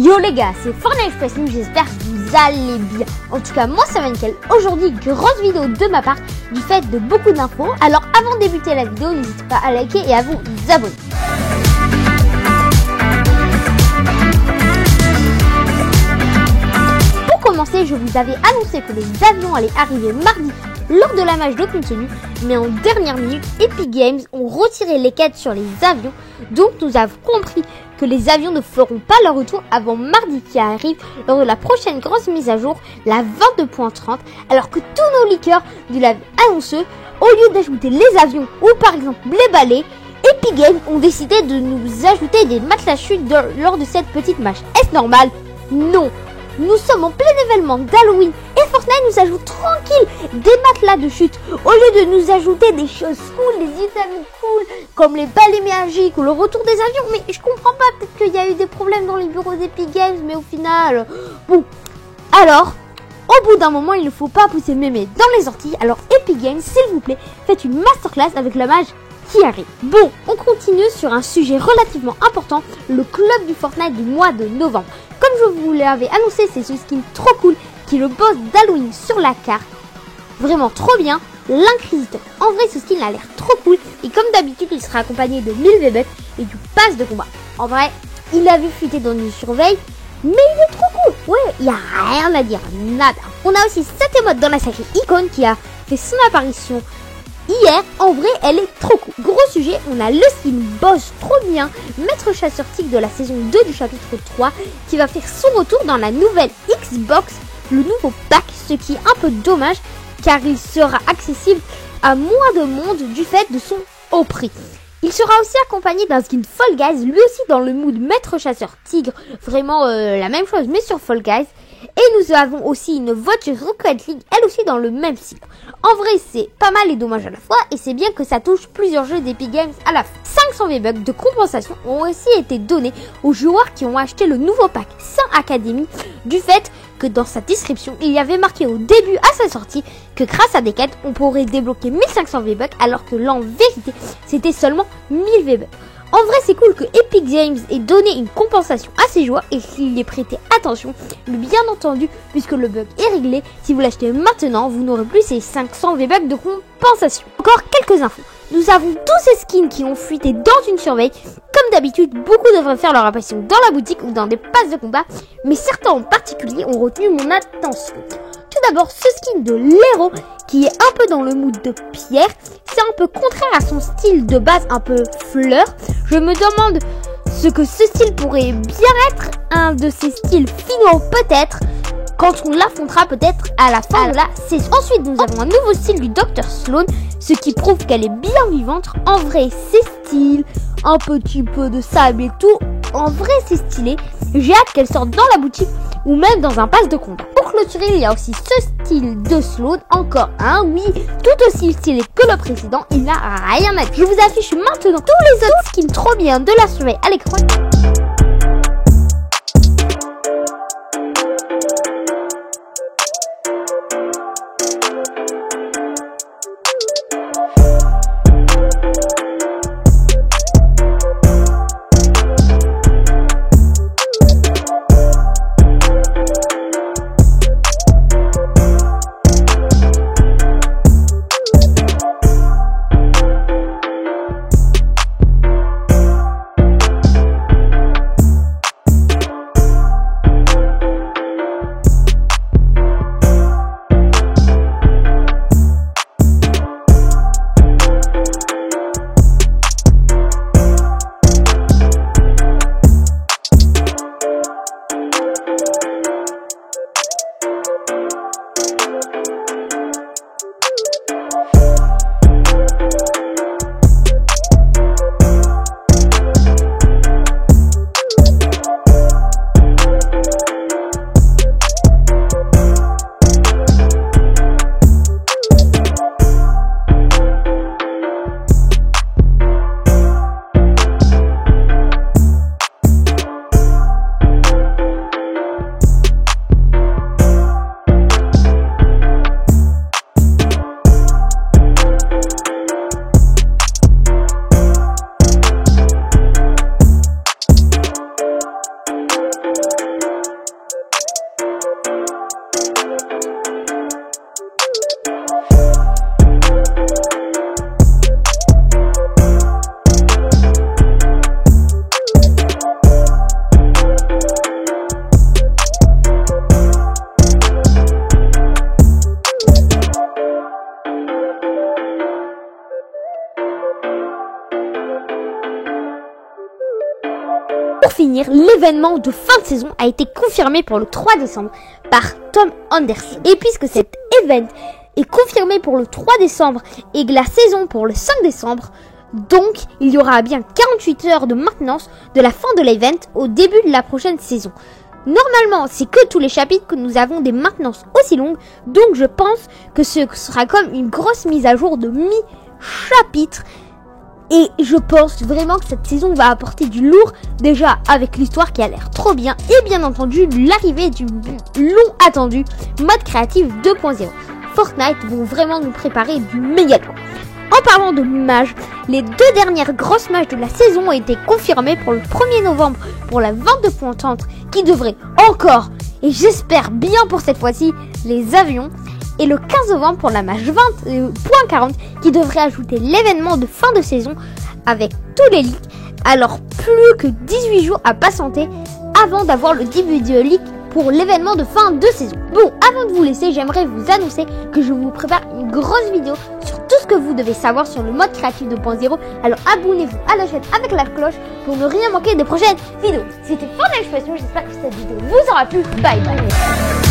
Yo les gars, c'est Fortnite Express News, j'espère que vous allez bien. En tout cas, moi ça va nickel. Aujourd'hui, grosse vidéo de ma part, du fait de beaucoup d'infos. Alors avant de débuter la vidéo, n'hésitez pas à liker et à vous abonner. Pour commencer, je vous avais annoncé que les avions allaient arriver mardi lors de la match d'aucune tenue, mais en dernière minute, Epic Games ont retiré les quêtes sur les avions, donc nous avons compris que les avions ne feront pas leur retour avant mardi qui arrive lors de la prochaine grosse mise à jour, la 22.30, alors que tous nos leakers nous l'avaient annoncé, au lieu d'ajouter les avions ou par exemple les balais, Epic Games ont décidé de nous ajouter des matelas chutes lors de cette petite match. Est-ce normal? Non. Nous sommes en plein événement d'Halloween et Fortnite nous ajoute tranquille des matelas de chute au lieu de nous ajouter des choses cool, des items cool comme les balais magiques ou le retour des avions. Mais je comprends pas, peut-être qu'il y a eu des problèmes dans les bureaux d'Epic Games, mais au final, bon. Alors, au bout d'un moment, il ne faut pas pousser mémé dans les orties. Alors Epic Games, s'il vous plaît, faites une masterclass avec la mage qui arrive. Bon, on continue sur un sujet relativement important, le club du Fortnite du mois de novembre. Comme je vous l'avais annoncé, c'est ce skin trop cool qui est le boss d'Halloween sur la carte. Vraiment trop bien, l'Inquisiteur. En vrai, ce skin a l'air trop cool et comme d'habitude, il sera accompagné de 1000 V-Bucks et du pass de combat. En vrai, il a vu fuiter dans une surveille, mais il est trop cool. Ouais, il n'y a rien à dire, nada. On a aussi cette émote dans la sacrée icône qui a fait son apparition hier. En vrai, elle est trop cool. Gros sujet, on a le skin boss trop bien, maître chasseur tigre de la saison 2 du chapitre 3, qui va faire son retour dans la nouvelle Xbox, le nouveau pack, ce qui est un peu dommage, car il sera accessible à moins de monde du fait de son haut prix. Il sera aussi accompagné d'un skin Fall Guys, lui aussi dans le mood maître chasseur tigre, vraiment la même chose mais sur Fall Guys. Et nous avons aussi une voiture Rocket League, elle aussi dans le même cycle. En vrai, c'est pas mal et dommage à la fois, et c'est bien que ça touche plusieurs jeux d'Epic Games à la fin. 500 V-Bucks de compensation ont aussi été donnés aux joueurs qui ont acheté le nouveau pack Saint Academy, du fait que dans sa description, il y avait marqué au début à sa sortie que grâce à des quêtes, on pourrait débloquer 1500 V-Bucks, alors que là, en vérité, c'était seulement 1000 V-Bucks. En vrai, c'est cool que Epic Games ait donné une compensation à ses joueurs et qu'il y ait prêté attention. Mais bien entendu, puisque le bug est réglé, si vous l'achetez maintenant, vous n'aurez plus ces 500 V-Bucks de compensation. Encore quelques infos. Nous avons tous ces skins qui ont fuité dans une surveille. Comme d'habitude, beaucoup devraient faire leur apparition dans la boutique ou dans des passes de combat, mais certains en particulier ont retenu mon attention. Tout d'abord, ce skin de l'héros qui est un peu dans le mood de Pierre. C'est un peu contraire à son style de base un peu fleur. Je me demande ce que ce style pourrait bien être, un de ces styles finaux peut-être, quand on l'affrontera peut-être à la fin de la saison. Ensuite, nous avons un nouveau style du Dr Sloan, ce qui prouve qu'elle est bien vivante. En vrai, c'est style, un petit peu de sable et tout. En vrai, c'est stylé. J'ai hâte qu'elle sorte dans la boutique ou même dans un pass de combat. Pour clôturer, il y a aussi ce style de Sloan, encore un, oui, tout aussi stylé que le précédent, il n'a rien à dire. Je vous affiche maintenant tous les autres skins trop bien de la surveille à l'écran. finir, l'événement de fin de saison a été confirmé pour le 3 décembre par Tom Anderson. Et puisque cet event est confirmé pour le 3 décembre et que la saison pour le 5 décembre, donc il y aura bien 48 heures de maintenance de la fin de l'event au début de la prochaine saison. Normalement, c'est que tous les chapitres que nous avons des maintenances aussi longues, donc je pense que ce sera comme une grosse mise à jour de mi-chapitre. Et je pense vraiment que cette saison va apporter du lourd, déjà avec l'histoire qui a l'air trop bien, et bien entendu l'arrivée du long attendu mode créatif 2.0. Fortnite vont vraiment nous préparer du méga lourd. En parlant de mages, les 2 dernières grosses mages de la saison ont été confirmées pour le 1er novembre pour la vente de points tentes qui devrait encore, et j'espère bien pour cette fois-ci, les avions, et le 15 novembre pour la mage 20.40 qui devrait ajouter l'événement de fin de saison avec tous les leaks. Alors plus que 18 jours à patienter avant d'avoir le début de leak pour l'événement de fin de saison. Bon, avant de vous laisser, j'aimerais vous annoncer que je vous prépare une grosse vidéo sur tout ce que vous devez savoir sur le mode créatif 2.0. Alors abonnez-vous à la chaîne avec la cloche pour ne rien manquer des prochaines vidéos. C'était Fortnite Expression, j'espère que cette vidéo vous aura plu. Bye bye.